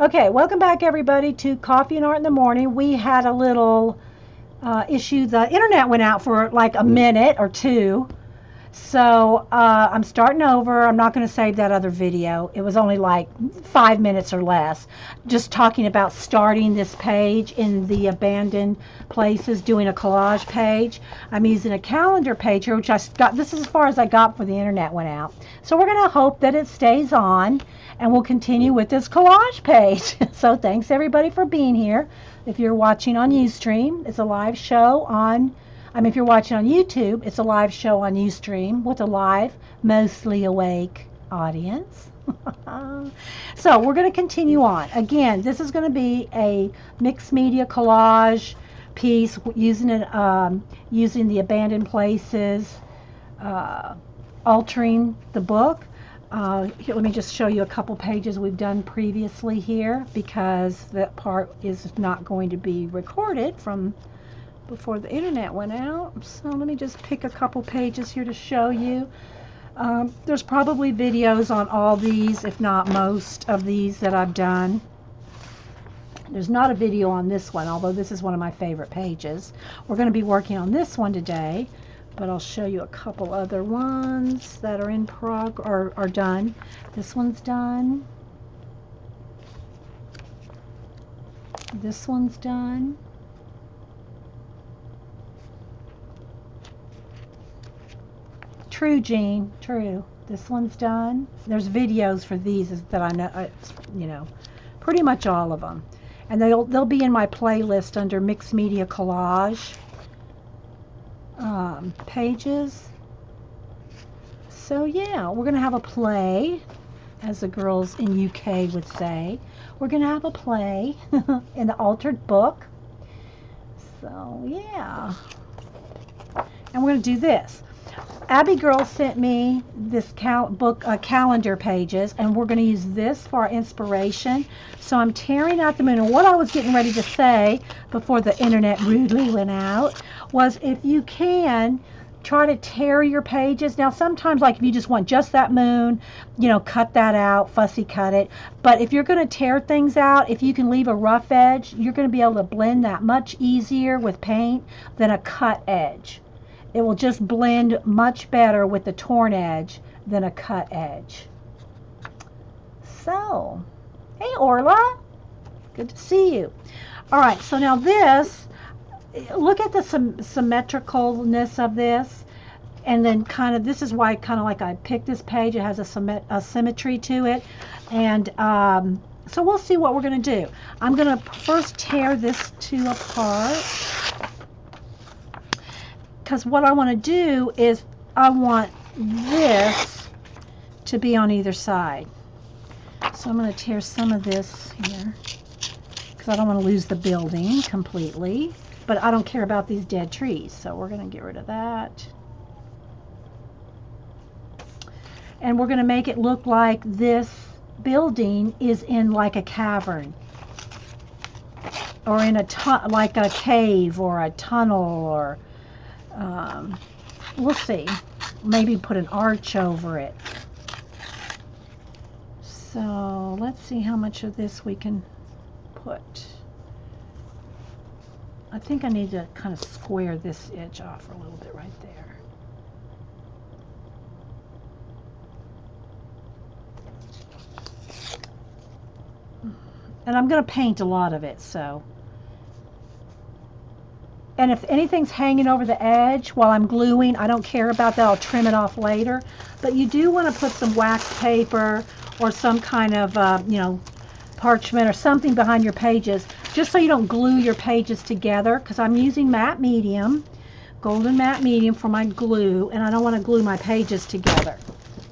Okay, welcome back everybody to Coffee and Art in the Morning. We had a little issue. The internet went out for like a minute or two. So I'm starting over. I'm not going to save that other video. It was only like 5 minutes or less. Just talking about starting this page in the abandoned places, doing a collage page. I'm using a calendar page here, which I got. This is as far as I got before the internet went out. So we're going to hope that it stays on, and we'll continue with this collage page. So thanks everybody for being here. If you're watching on Ustream, it's a live show on. If you're watching on YouTube, it's a live show on Ustream with a live, mostly awake audience. So we're going to continue on. Again, this is going to be a mixed media collage piece using using the abandoned places, altering the book. Here, let me just show you a couple pages we've done previously here, because that part is not going to be recorded from before the internet went out. So let me just pick a couple pages here to show you. There's probably videos on all these, if not most of these that I've done. There's not a video on this one, although this is one of my favorite pages. We're going to be working on this one today, but I'll show you a couple other ones that are in are done. This one's done. This one's done. True, Jean. True. This one's done. There's videos for these that I know, pretty much all of them, and they'll be in my playlist under mixed media collage pages. So yeah, we're gonna have a play, as the girls in UK would say. We're gonna have a play in the altered book. So yeah, and we're gonna do this. Abby Girl sent me this calendar pages, and we're going to use this for our inspiration. So I'm tearing out the moon. And what I was getting ready to say before the internet rudely went out was, if you can, try to tear your pages. Now sometimes, like if you just want just that moon, cut that out, fussy cut it. But if you're going to tear things out, if you can leave a rough edge, you're going to be able to blend that much easier with paint than a cut edge. It will just blend much better with the torn edge than a cut edge. So, hey Orla, good to see you. All right, so now this, look at the symmetricalness of this, and then this is why I picked this page. It has a symmetry to it, and so we'll see what we're going to do. I'm going to first tear this two apart, because what I want to do is I want this to be on either side. So I'm going to tear some of this here, because I don't want to lose the building completely, but I don't care about these dead trees, so we're going to get rid of that. And we're going to make it look like this building is in like a cavern, or in like a cave or a tunnel, or we'll see. Maybe put an arch over it. So let's see how much of this we can put. I think I need to kind of square this edge off a little bit right there. And I'm going to paint a lot of it, so. And if anything's hanging over the edge while I'm gluing, I don't care about that. I'll trim it off later. But you do want to put some wax paper or some kind of, parchment or something behind your pages, just so you don't glue your pages together, because I'm using matte medium, golden matte medium for my glue, and I don't want to glue my pages together.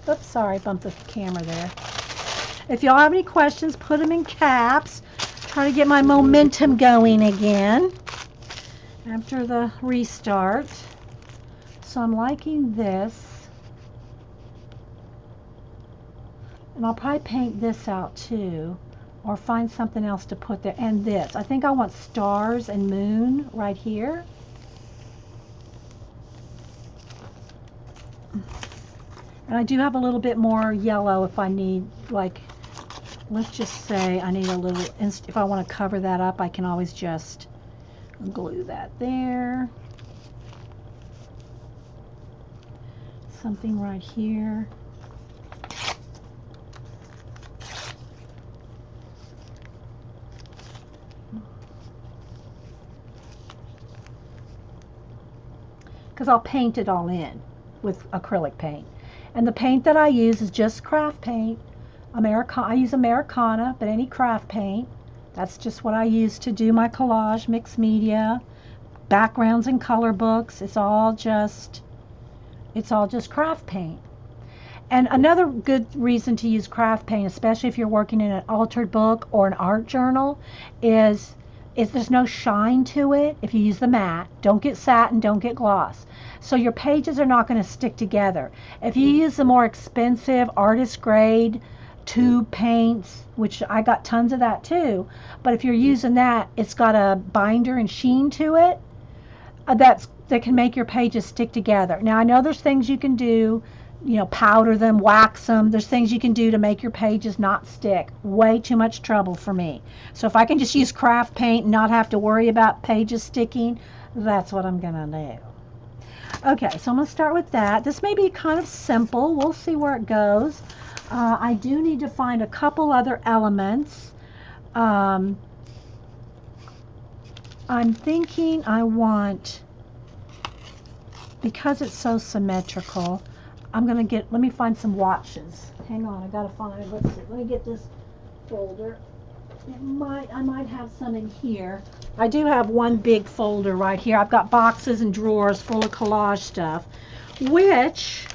Oops, sorry, bumped the camera there. If y'all have any questions, put them in caps. Try to get my momentum going again after the restart. So I'm liking this, and I'll probably paint this out too, or find something else to put there. And this, I think I want stars and moon right here. And I do have a little bit more yellow if I need, like let's just say I need a little, if I want to cover that up, I can always just glue that there. Something right here. Because I'll paint it all in with acrylic paint. And the paint that I use is just craft paint. I use Americana, but any craft paint. That's just what I use to do my collage, mixed media, backgrounds and color books. It's all just craft paint. And another good reason to use craft paint, especially if you're working in an altered book or an art journal, is there's no shine to it if you use the matte. Don't get satin, don't get gloss. So your pages are not going to stick together. If you use the more expensive artist grade tube paints, which I got tons of that too, but if you're using that, it's got a binder and sheen to it that can make your pages stick together. Now I know there's things you can do, powder them, wax them. There's things you can do to make your pages not stick. Way too much trouble for me. So if I can just use craft paint and not have to worry about pages sticking, that's what I'm gonna do. Okay, so I'm gonna start with that. This may be kind of simple. We'll see where it goes. I do need to find a couple other elements. I'm thinking I want, because it's so symmetrical, let me find some watches. Hang on, I gotta find, let's see, let me get this folder. I might have some in here. I do have one big folder right here. I've got boxes and drawers full of collage stuff, which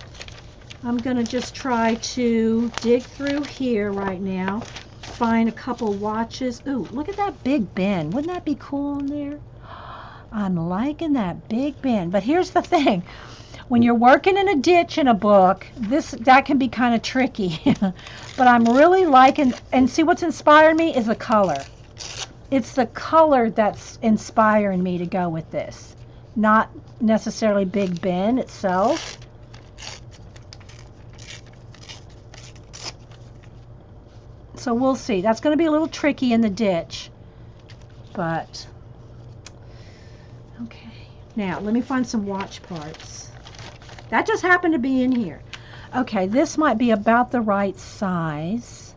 I'm gonna just try to dig through here right now, find a couple watches. Ooh, look at that big bin. Wouldn't that be cool in there? I'm liking that big bin. But here's the thing. When you're working in a ditch in a book, that can be kind of tricky. But I'm really liking, and see what's inspired me is the color. It's the color that's inspiring me to go with this, not necessarily Big Ben itself. So we'll see. That's going to be a little tricky in the ditch, but okay. Now let me find some watch parts. That just happened to be in here. Okay, this might be about the right size.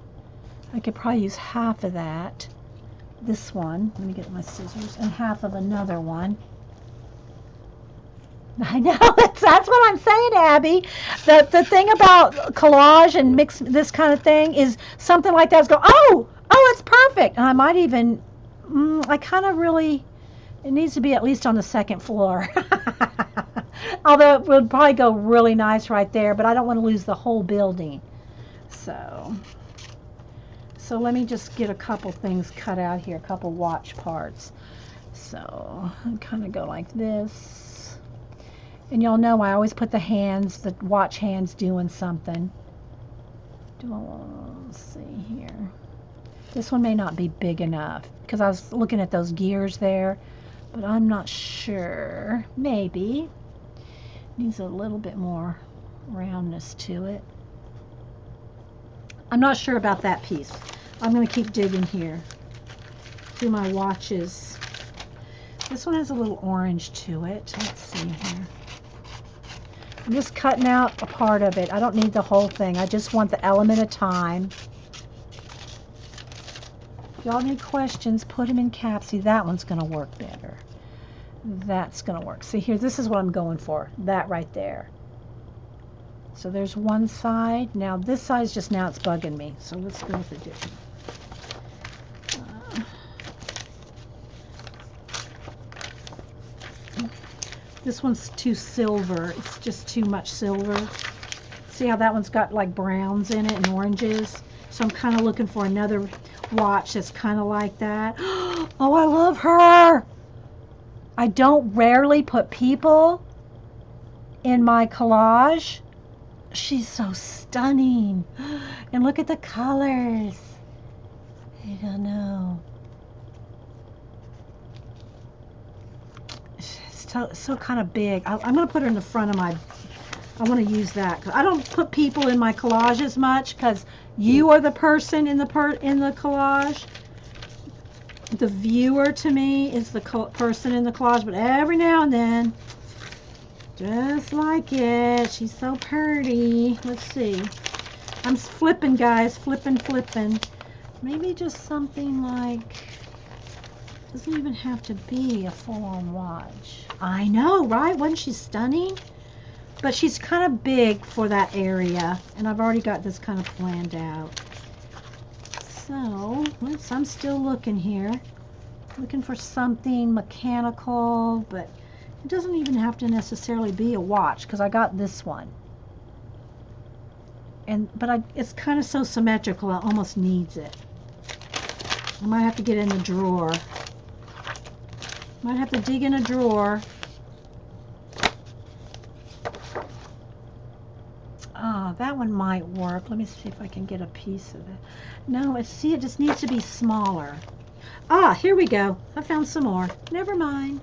I could probably use half of that. This one, let me get my scissors, and half of another one. I know, that's what I'm saying, Abby. The thing about collage and mix this kind of thing is something like that is go, oh, it's perfect. And I might even, I kind of really, it needs to be at least on the second floor. Although it would probably go really nice right there, but I don't want to lose the whole building. So let me just get a couple things cut out here, a couple watch parts. So I kind of go like this. And y'all know I always put the watch hands doing something. Let's see here. This one may not be big enough because I was looking at those gears there, but I'm not sure. Maybe. Needs a little bit more roundness to it. I'm not sure about that piece. I'm going to keep digging here through my watches. This one has a little orange to it. Let's see here. I'm just cutting out a part of it. I don't need the whole thing. I just want the element of time. If y'all need questions, put them in caps. See, that one's going to work better. That's going to work. See here, this is what I'm going for. That right there. So there's one side. Now this side's just, now it's bugging me. So let's go with a different. This one's too silver. It's just too much silver. See how that one's got like browns in it and oranges? So I'm kind of looking for another watch that's kind of like that. Oh, I love her. I don't rarely put people in my collage. She's so stunning. And look at the colors. I don't know. So kind of big. I'm going to put her in the front of my I want to use that. I don't put people in my collages much because you are the person in the collage. The viewer to me is the person in the collage, but every now and then, just like it, she's so pretty. Let's see. I'm flipping, guys, flipping. Maybe just something like, doesn't even have to be a full-on watch. I know, right? Wasn't she stunning? But she's kind of big for that area, and I've already got this kind of planned out. So, I'm still looking here. Looking for something mechanical, but it doesn't even have to necessarily be a watch, because I got this one. But it's kind of so symmetrical, it almost needs it. I might have to get in the drawer. Might have to dig in a drawer. Ah, that one might work. Let me see if I can get a piece of it. No, see, it just needs to be smaller. Ah, here we go. I found some more. Never mind.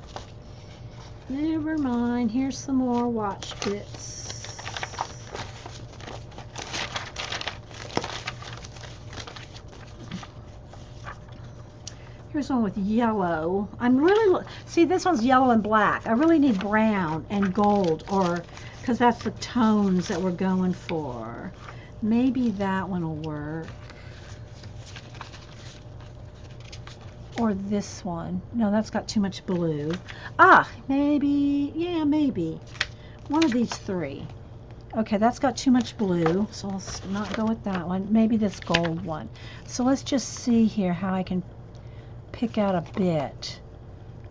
Never mind. Here's some more watch bits. Here's one with yellow. See, this one's yellow and black. I really need brown and gold, because that's the tones that we're going for. Maybe that one will work. Or this one. No, that's got too much blue. Ah, maybe, yeah, maybe. One of these three. Okay, that's got too much blue, so let's not go with that one. Maybe this gold one. So let's just see here how I can pick out a bit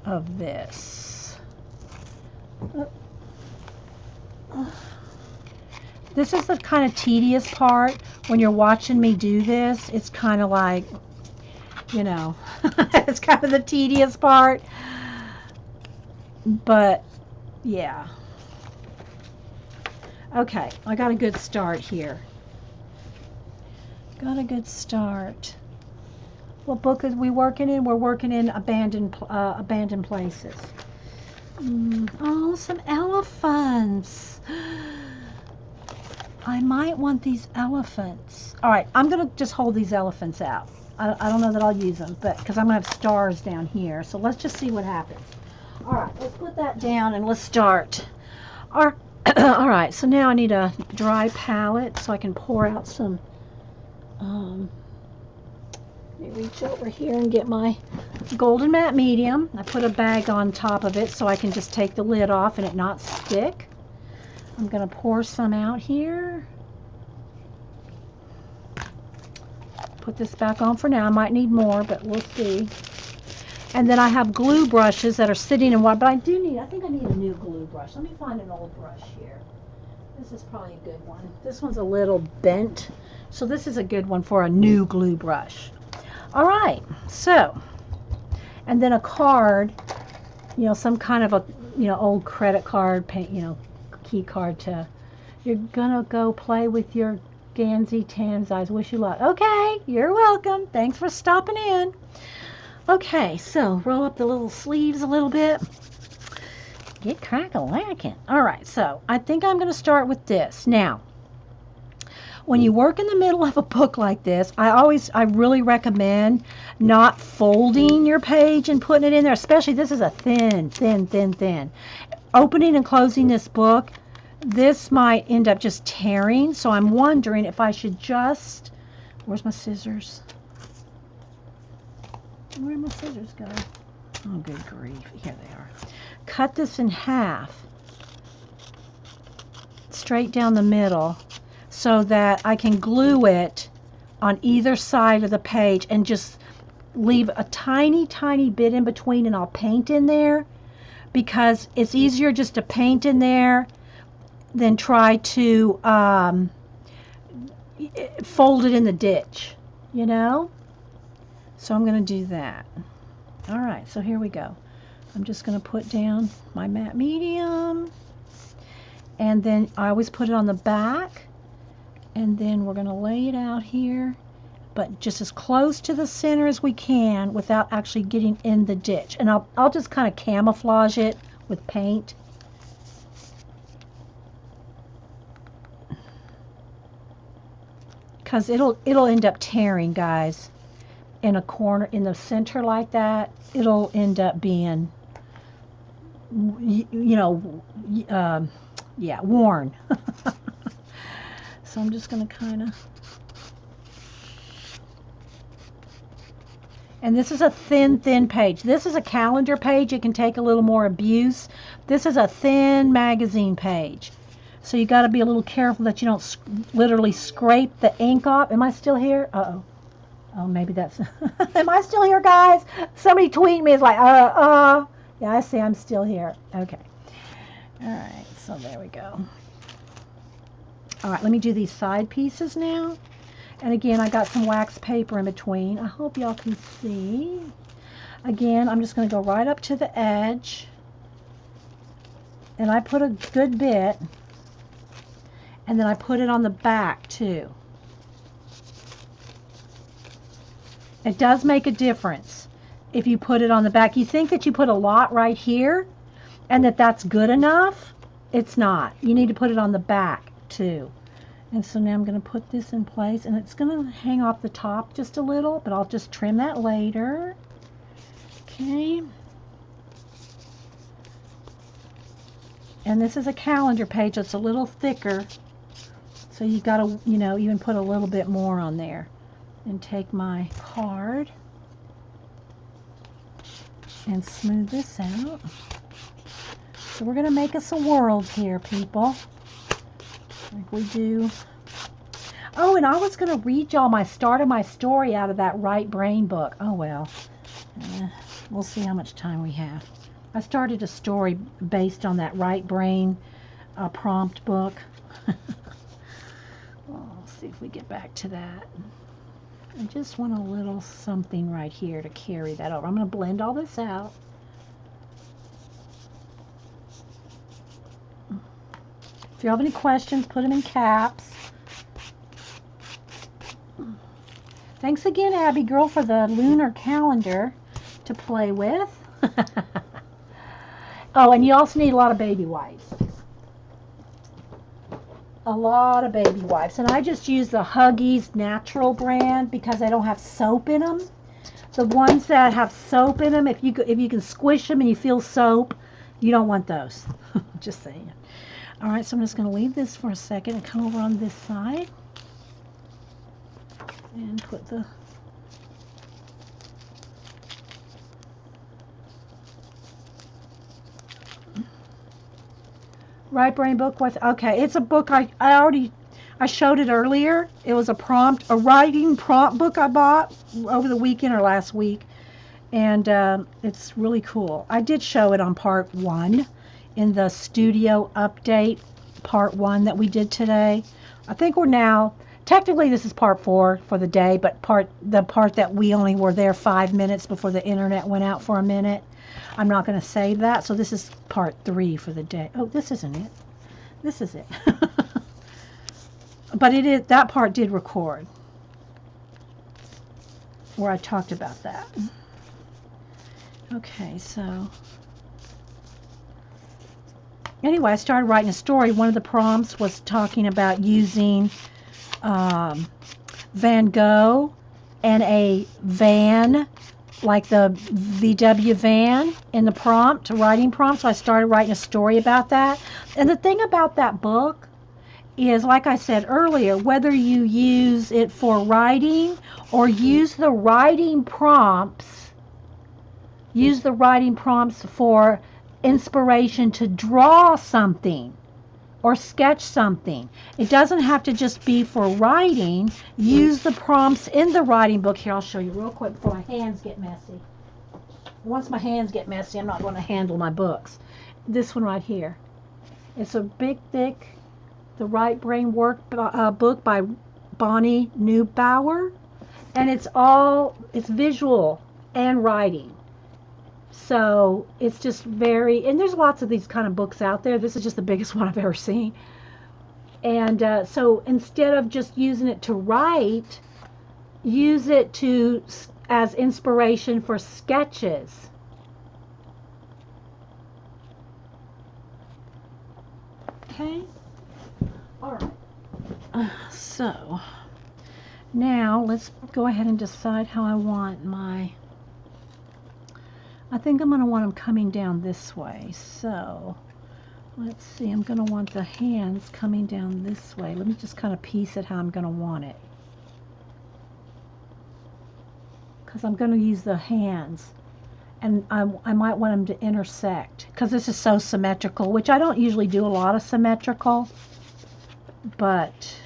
of this. This is the kind of tedious part when you're watching me do this. It's kind of like, you know, it's kind of the tedious part. But yeah. Okay, I got a good start here. Got a good start. What book are we working in? We're working in abandoned places. Oh, some elephants. I might want these elephants. All right, I'm going to just hold these elephants out. I don't know that I'll use them, but because I'm going to have stars down here. So let's just see what happens. All right, let's put that down and let's start. All right, so now I need a dry palette so I can pour out some. Let me reach over here and get my golden matte medium. I put a bag on top of it so I can just take the lid off and it not stick. I'm going to pour some out here. Put this back on for now. I might need more, but we'll see. And then I have glue brushes that are sitting in water, but I think I need a new glue brush. Let me find an old brush here. This is probably a good one. This one's a little bent, so this is a good one for a new glue brush. All right, so, and then a card, you know, some kind of a, you know, old credit card, key card to, you're gonna go play with your Gansy Tanzais. Wish you luck. Okay, you're welcome. Thanks for stopping in. Okay, so roll up the little sleeves a little bit. Get crack-a-lackin'. All right, so I think I'm gonna start with this. Now, when you work in the middle of a book like this, I really recommend not folding your page and putting it in there, especially this is a thin. Opening and closing this book, this might end up just tearing, so I'm wondering if I should just, where's my scissors? Where did my scissors go? Oh, good grief. Here they are. Cut this in half, straight down the middle, so that I can glue it on either side of the page and just leave a tiny bit in between, and I'll paint in there, because it's easier just to paint in there than try to fold it in the ditch, you know? So I'm going to do that. All right, so here we go. I'm just going to put down my matte medium, and then I always put it on the back. And then we're going to lay it out here, but just as close to the center as we can without actually getting in the ditch. And I'll just kind of camouflage it with paint. because it'll end up tearing, guys. In a corner, in the center like that, it'll end up being, yeah, worn. So I'm just going to kind of, and this is a thin page. This is a calendar page. It can take a little more abuse. This is a thin magazine page. So you got to be a little careful that you don't literally scrape the ink off. Am I still here? Uh-oh. Oh, maybe that's... Am I still here, guys? Somebody tweet me. It's like, Yeah, I see I'm still here. Okay. All right, so there we go. All right, let me do these side pieces now. And again, I got some wax paper in between. I hope y'all can see. Again, I'm just going to go right up to the edge. And I put a good bit. And then I put it on the back, too. It does make a difference if you put it on the back. You think that you put a lot right here and that's good enough. It's not. You need to put it on the back too. And so now I'm going to put this in place, and it's going to hang off the top just a little, but I'll just trim that later. Okay. And this is a calendar page that's a little thicker, so you got to, even put a little bit more on there. And take my card and smooth this out. So we're going to make us a world here, people, like we do. Oh, and I was going to read y'all my start of my story out of that Right Brain book. Oh, well, we'll see how much time we have. I started a story based on that Right Brain prompt book. Well, let's see if we get back to that. I just want a little something right here to carry that over. I'm going to blend all this out. If you have any questions, put them in caps. Thanks again, Abby Girl, for the lunar calendar to play with. Oh, and you also need a lot of baby wipes. A lot of baby wipes, and I just use the Huggies Natural brand because they don't have soap in them. The ones that have soap in them, if you can squish them and you feel soap, you don't want those. Just saying. All right, so I'm just going to leave this for a second and come over on this side and put the Right Brain book with, okay, it's a book I showed it earlier. It was a writing prompt book I bought over the weekend or last week, and it's really cool. I did show it on part 1 in the studio update part 1 that we did today. I think we're now, technically this is part 4 for the day, but the part that we only were there 5 minutes before the internet went out for a minute. I'm not going to save that, so this is part 3 for the day. Oh, this isn't it. This is it. But it is, that part did record where I talked about that. Okay, so anyway, I started writing a story. One of the prompts was talking about using Van Gogh and a van, like the VW van in the prompt, writing prompt. So I started writing a story about that. And the thing about that book is, like I said earlier, whether you use it for writing or use the writing prompts for inspiration to draw something or sketch something. It doesn't have to just be for writing. Use the prompts in the writing book. Here, I'll show you real quick before my hands get messy. Once my hands get messy, I'm not going to handle my books. This one right here. It's a big, thick, The Right Brain book by Bonnie Neubauer. And it's visual and writing. So it's just and there's lots of these kind of books out there. This is just the biggest one I've ever seen. And so instead of just using it to write, use it as inspiration for sketches. Okay? All right. So Now let's go ahead and decide how I want my, I think I'm going to want them coming down this way. So let's see, I'm going to want the hands coming down this way. Let me just kind of piece it how I'm going to want it. Because I'm going to use the hands. And I might want them to intersect. Because this is so symmetrical, which I don't usually do a lot of symmetrical. But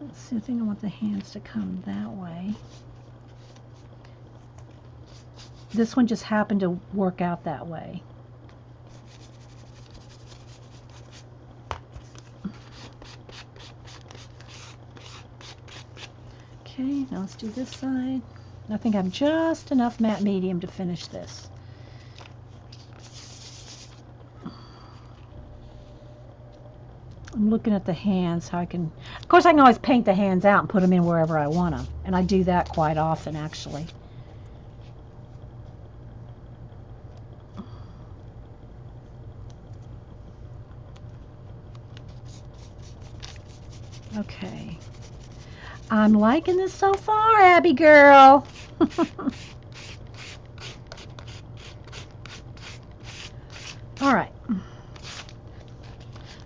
let's see, I think I want the hands to come that way. This one just happened to work out that way. Okay, now let's do this side. I think I have just enough matte medium to finish this. I'm looking at the hands, how I can, of course I can always paint the hands out and put them in wherever I want them. And I do that quite often actually. Okay. I'm liking this so far, Abby girl. All right.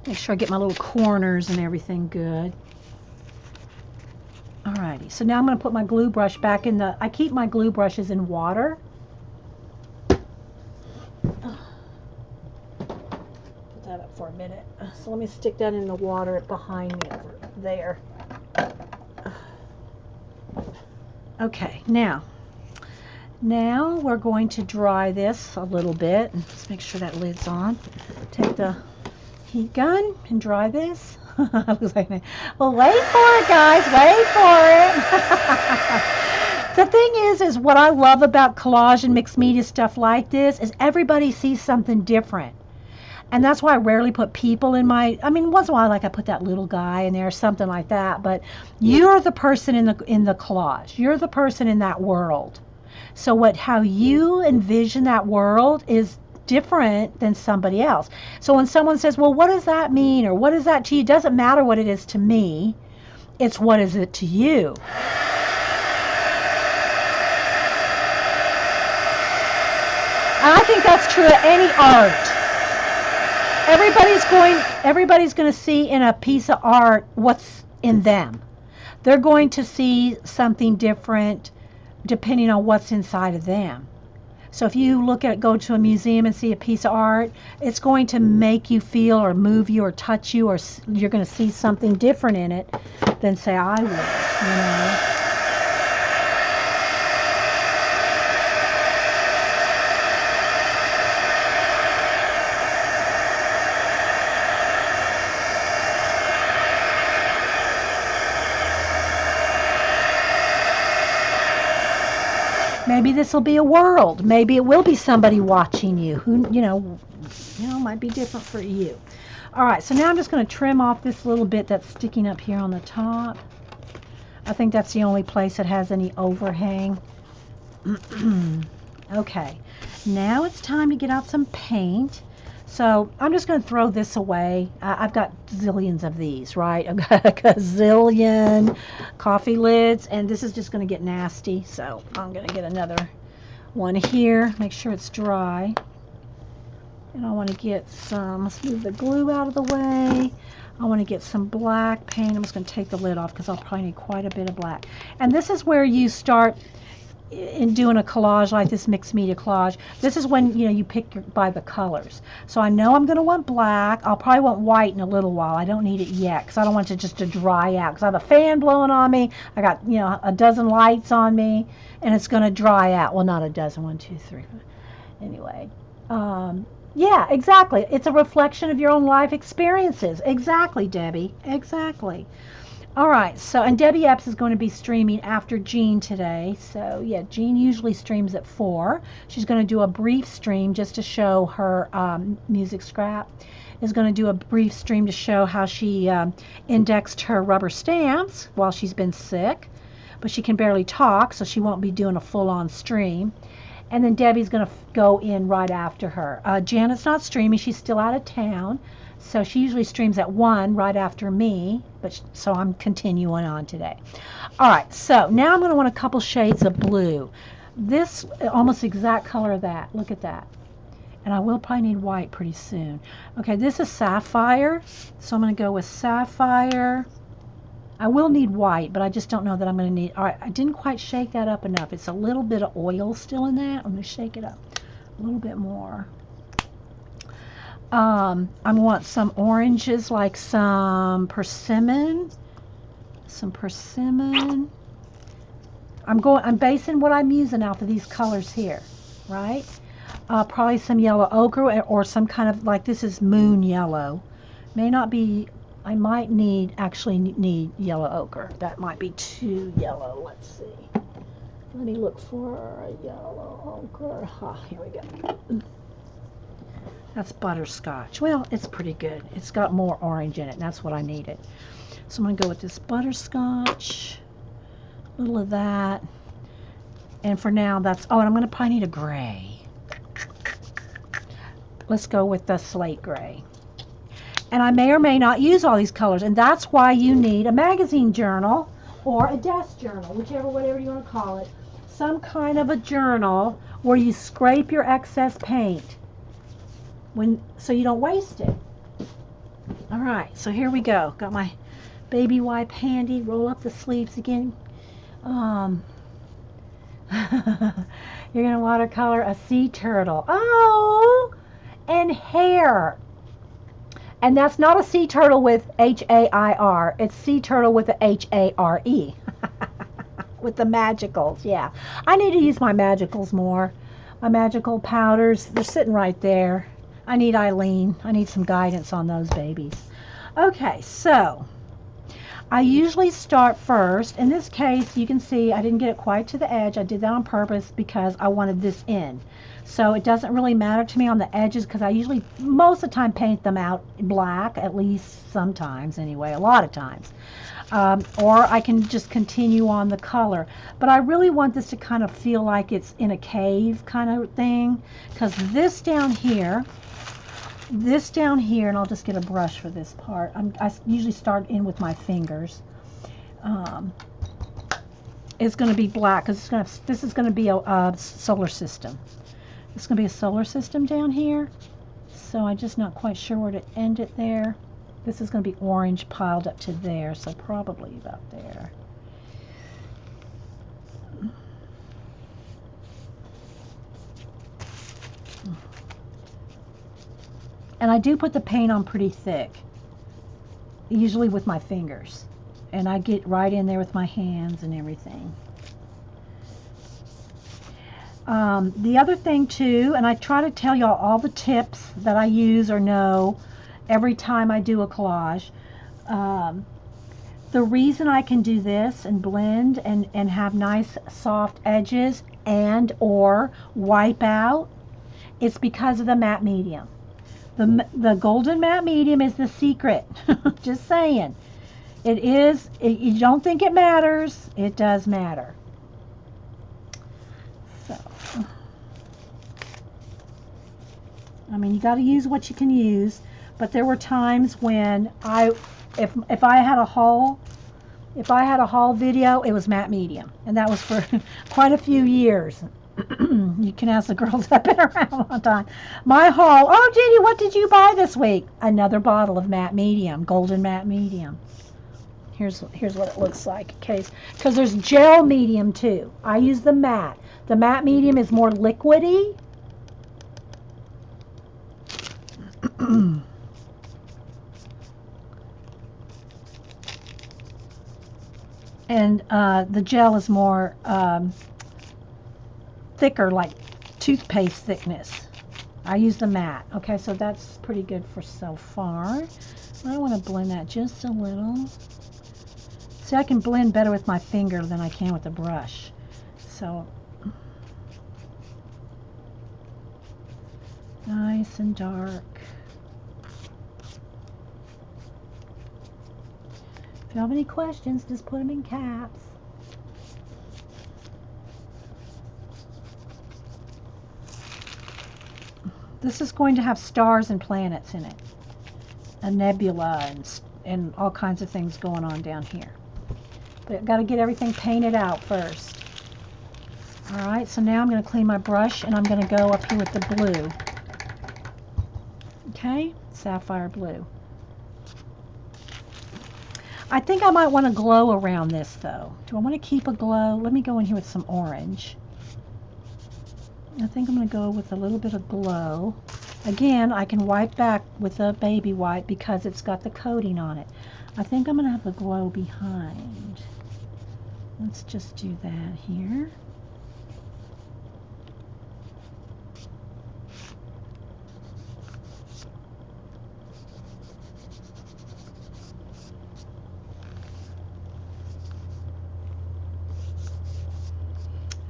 Make sure I get my little corners and everything good. Alrighty, so now I'm going to put my glue brush back in the, I keep my glue brushes in water. Put that up for a minute. So let me stick that in the water behind me over there. Okay, now we're going to dry this a little bit. Let's make sure that lid's on. Take the heat gun and dry this. Looks like, well, wait for it, guys. Wait for it. The thing is what I love about collage and mixed media stuff like this is everybody sees something different. And that's why I rarely put people in my, I mean, once in a while, like I put that little guy in there, something like that. But you're the person in the collage. You're the person in that world. So how you envision that world is different than somebody else. So when someone says, well, what does that mean? Or what is that to you? It doesn't matter what it is to me. It's what is it to you? And I think that's true of any art. Everybody's going to see in a piece of art what's in them. They're going to see something different depending on what's inside of them. So if you go to a museum and see a piece of art, it's going to make you feel or move you or touch you, or you're going to see something different in it than say I would, you know. Maybe this will be a world. Maybe it will be somebody watching you who, you know, might be different for you. All right, so now I'm just going to trim off this little bit that's sticking up here on the top. I think that's the only place that has any overhang. Okay, now it's time to get out some paint. So I'm just going to throw this away. I've got zillions of these, right? I've got a gazillion coffee lids, and this is just going to get nasty. So I'm going to get another one here. Make sure it's dry. And I want to get some, let's move the glue out of the way. I want to get some black paint. I'm just going to take the lid off because I'll probably need quite a bit of black. And this is where you start in doing a collage like this, mixed media collage. This is when you pick by the colors. So I know I'm going to want black. I'll probably want white in a little while. I don't need it yet because I don't want it just to dry out, because I have a fan blowing on me. I got a dozen lights on me, and it's going to dry out. Well, not a dozen, 1, 2, 3. Anyway, yeah, exactly. It's a reflection of your own life experiences. Exactly, Debbie. Exactly. All right, so, and Debbie Epps is going to be streaming after Jean today. So, yeah, Jean usually streams at 4. She's going to do a brief stream just to show her music scrap. Is going to do a brief stream to show how she indexed her rubber stamps while she's been sick. But she can barely talk, so she won't be doing a full-on stream. And then Debbie's going to go in right after her. Janet's not streaming. She's still out of town. So she usually streams at 1 right after me, but so I'm continuing on today. All right, so now I'm going to want a couple shades of blue. This almost exact color of that. Look at that. And I will probably need white pretty soon. Okay, this is sapphire, so I'm going to go with sapphire. I will need white, but I just don't know that I'm going to need. All right, I didn't quite shake that up enough. It's a little bit of oil still in that. I'm going to shake it up a little bit more. I want some oranges, like some persimmon. Some persimmon. I'm basing what I'm using off of these colors here, right? Probably some yellow ochre or some kind of, like, this is moon yellow. May not be, I might actually need yellow ochre. That might be too yellow. Let's see. Let me look for a yellow ochre. Here we go. That's butterscotch. Well, it's pretty good. It's got more orange in it, and that's what I needed. So I'm going to go with this butterscotch, a little of that. And for now, and I'm going to probably need a gray. Let's go with the slate gray. And I may or may not use all these colors, and that's why you need a magazine journal or a desk journal, whatever you want to call it. Some kind of a journal where you scrape your excess paint so you don't waste it. All right, so here we go. Got my baby wipe handy. Roll up the sleeves again. You're going to watercolor a sea turtle. Oh, and hair. And that's not a sea turtle with H-A-I-R. It's sea turtle with a H-A-R-E. With the magicals, yeah. I need to use my magicals more. My magical powders, they're sitting right there. I need Eileen. I need some guidance on those babies. Okay, so I usually start first. In this case, you can see I didn't get it quite to the edge. I did that on purpose because I wanted this in. So it doesn't really matter to me on the edges because I usually, most of the time, paint them out black, at least sometimes anyway, a lot of times. Or I can just continue on the color. But I really want this to kind of feel like it's in a cave kind of thing, because this down here, and I'll just get a brush for this part. I usually start in with my fingers. It's going to be black because this is going to be a solar system. It's going to be a solar system down here. So I'm just not quite sure where to end it there. This is going to be orange piled up to there, so probably about there. And I do put the paint on pretty thick, usually with my fingers. And I get right in there with my hands and everything. The other thing too, and I try to tell y'all all the tips that I use or know every time I do a collage. The reason I can do this and blend and have nice soft edges and or wipe out, it's because of the matte medium. The golden matte medium is the secret. Just saying. It is. You don't think it matters. It does matter. So, I mean, you got to use what you can use. But there were times when if I had a haul video, it was matte medium, and that was for quite a few years. You can ask the girls that have been around a long time. My haul, oh, Dede, what did you buy this week? Another bottle of matte medium, golden matte medium. Here's what it looks like, okay? Because there's gel medium too. I use the matte. The matte medium is more liquidy. And the gel is more thicker, like toothpaste thickness. I use the matte. Okay, so that's pretty good for so far. I want to blend that just a little. See, I can blend better with my finger than I can with the brush. So, nice and dark. If you have any questions, just put them in caps. This is going to have stars and planets in it. a nebula and all kinds of things going on down here. But I've got to get everything painted out first. All right, so now I'm going to clean my brush and I'm going to go up here with the blue. Okay, sapphire blue. I think I might want to glow around this though. Do I want to keep a glow? Let me go in here with some orange. I think I'm going to go with a little bit of glow. Again, I can wipe back with a baby wipe because it's got the coating on it. I think I'm going to have the glow behind. Let's just do that here.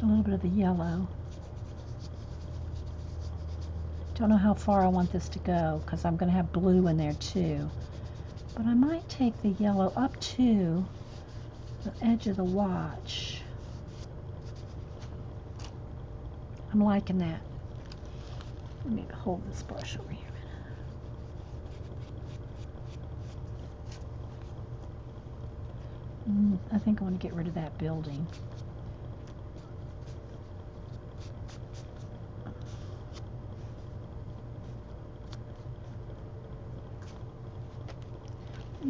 A little bit of the yellow. Don't know how far I want this to go because I'm going to have blue in there too. But I might take the yellow up to the edge of the watch. I'm liking that. Let me hold this brush over here a minute. I think I want to get rid of that building.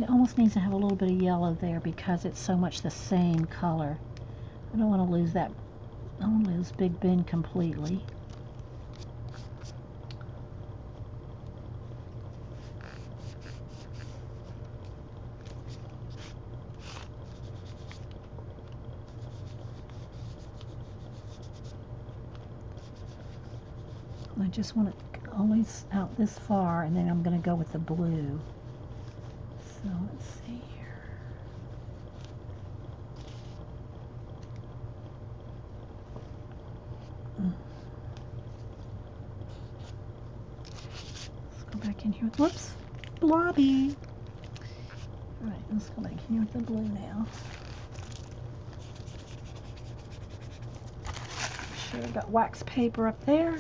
It almost needs to have a little bit of yellow there because it's so much the same color. I don't want to lose that. I don't want to lose Big Ben completely. I just want it always out this far, and then I'm going to go with the blue. So let's see here. Let's go back in here with, whoops, blobby. All right, let's go back in here with the blue now. Make sure I've got wax paper up there.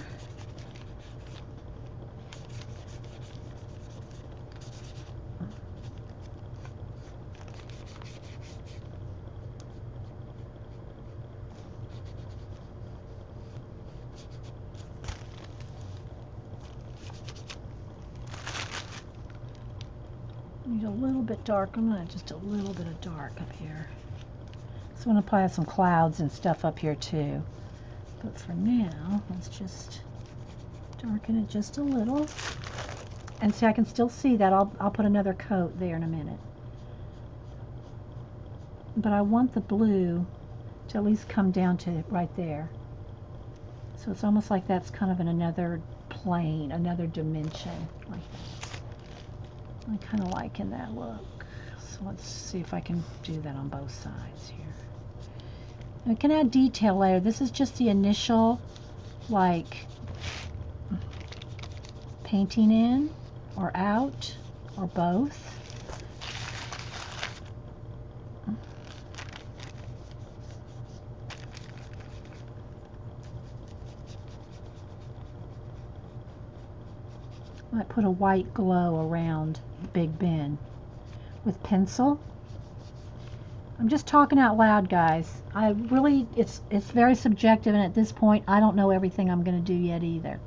Need a little bit dark. I'm going to just a little bit of dark up here. So I'm going to probably have some clouds and stuff up here too. But for now, let's just darken it just a little. And see, I can still see that. I'll put another coat there in a minute. But I want the blue to at least come down to right there. So it's almost like that's kind of in another plane, another dimension like that. I'm kind of liking that look. So let's see if I can do that on both sides here. And we can add detail later. This is just the initial, like, painting in or out or both. I might put a white glow around Big Ben with pencil. I'm just talking out loud, guys. I really, it's very subjective, and at this point, I don't know everything I'm going to do yet either.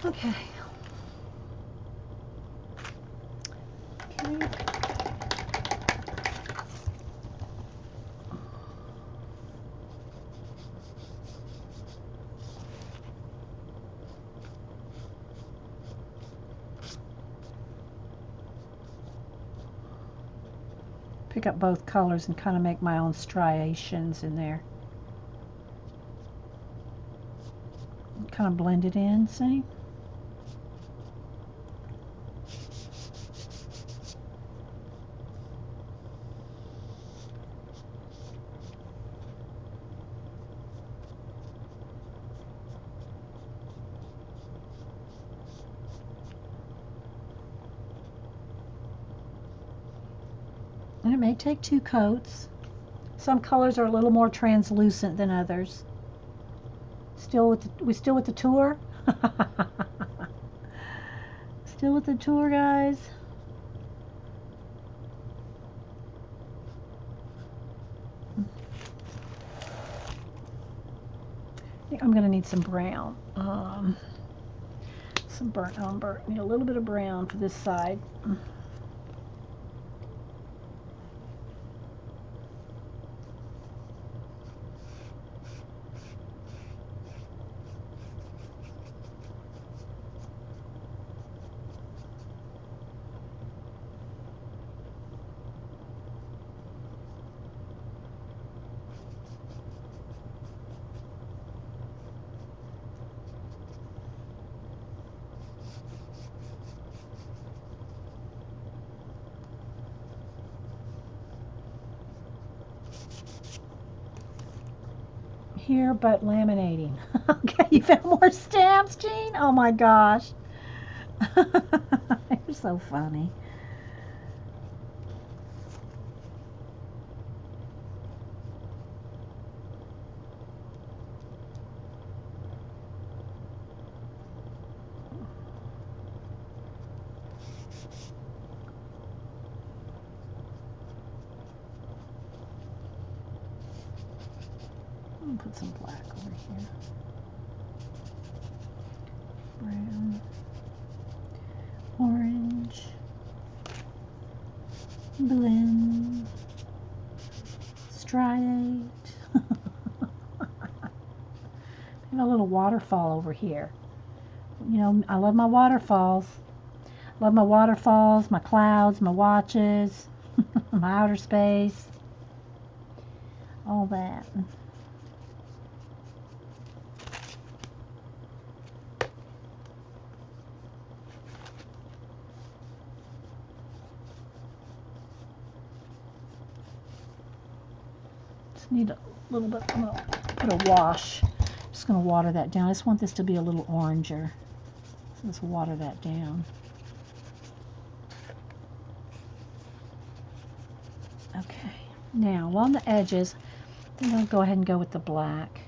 Okay. Pick up both colors and kind of make my own striations in there. kind of blend it in, see? And it may take 2 coats. Some colors are a little more translucent than others. We still with the tour? Still with the tour, guys? I think I'm going to need some brown. Some burnt umber. Need a little bit of brown for this side. Here, but laminating. Okay, you found more stamps, Jean? Oh my gosh. You're so funny. Put some black over here. Brown. Orange. Blend. Striate. And a little waterfall over here. You know, I love my waterfalls. Love my waterfalls, my clouds, my watches, my outer space. All that. Need a little bit. I'm going to put a wash. Just going to water that down. I just want this to be a little oranger. So let's water that down. Okay. Now, along the edges, I'm going to go ahead and go with the black.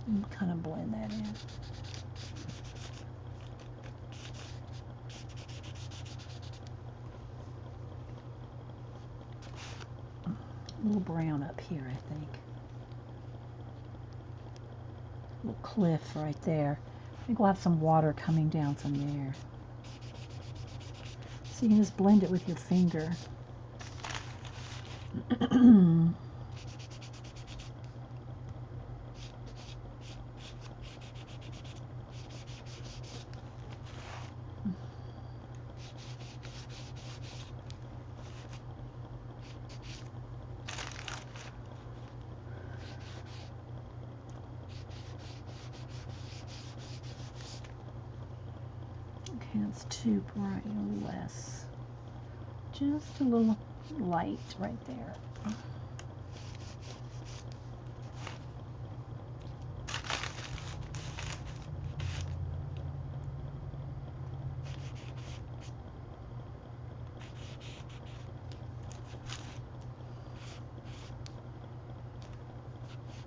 And kind of blend that in. A little brown up here, I think. A little cliff right there. I think we'll have some water coming down from there. So you can just blend it with your finger. Okay, that's too bright, a little less. Just a little light right there.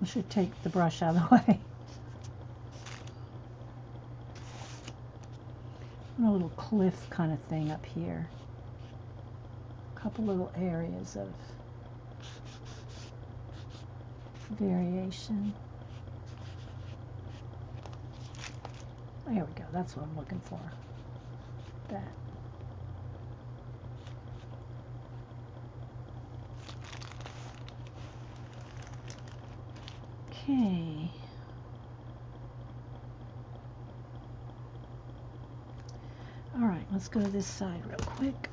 I should take the brush out of the way. A little cliff kind of thing up here. A couple little areas of variation. There we go. That's what I'm looking for. That. Okay. All right, let's go to this side real quick.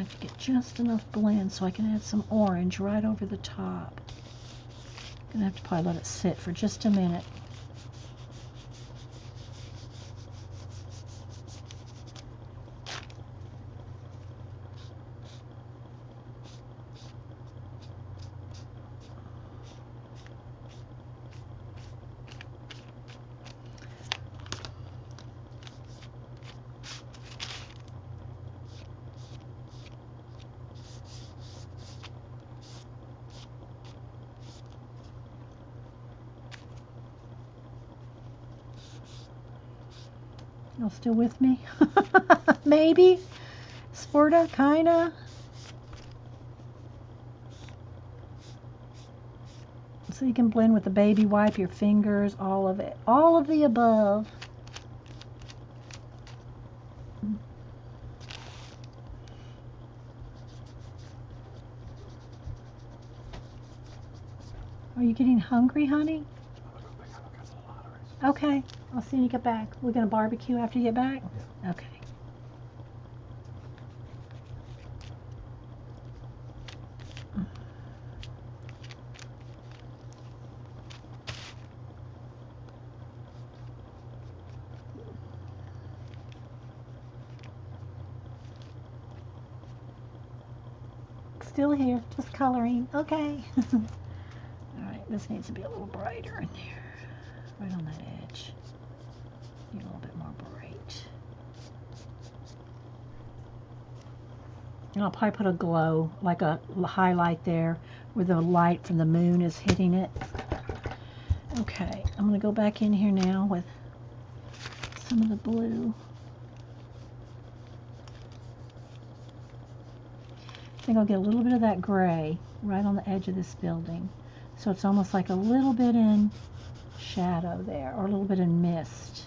have to get just enough blend so I can add some orange right over the top. I'm gonna have to probably let it sit for just a minute. Y'all still with me? Maybe? Sorta, kinda. So you can blend with the baby wipe, your fingers, all of it. All of the above. Are you getting hungry, honey? Okay, I'll see you when you get back. We're gonna barbecue after you get back? Yeah. Okay. Still here, just coloring. Okay. Alright, this needs to be a little brighter in there. Right on that edge. Need a little bit more bright. And I'll probably put a glow, like a highlight there, where the light from the moon is hitting it. Okay, I'm going to go back in here now with some of the blue. I think I'll get a little bit of that gray right on the edge of this building. So it's almost like a little bit in shadow there, or a little bit in mist.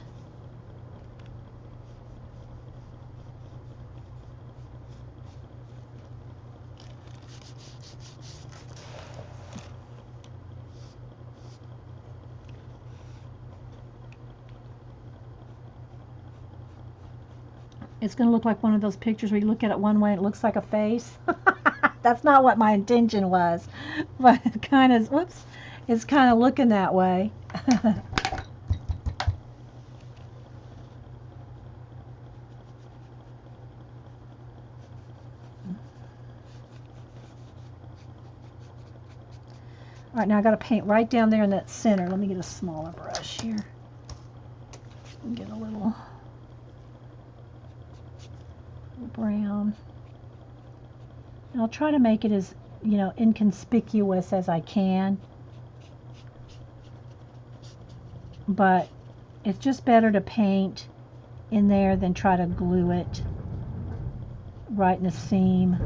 It's going to look like one of those pictures where you look at it one way and it looks like a face. That's not what my intention was, but it kind of, whoops, it's kind of looking that way. All right, now I got to paint right down there in that center. Let me get a smaller brush here and get a little brown. And I'll try to make it as, inconspicuous as I can. But it's just better to paint in there than try to glue it right in the seam.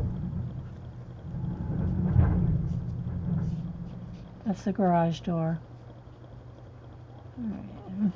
That's the garage door. All right.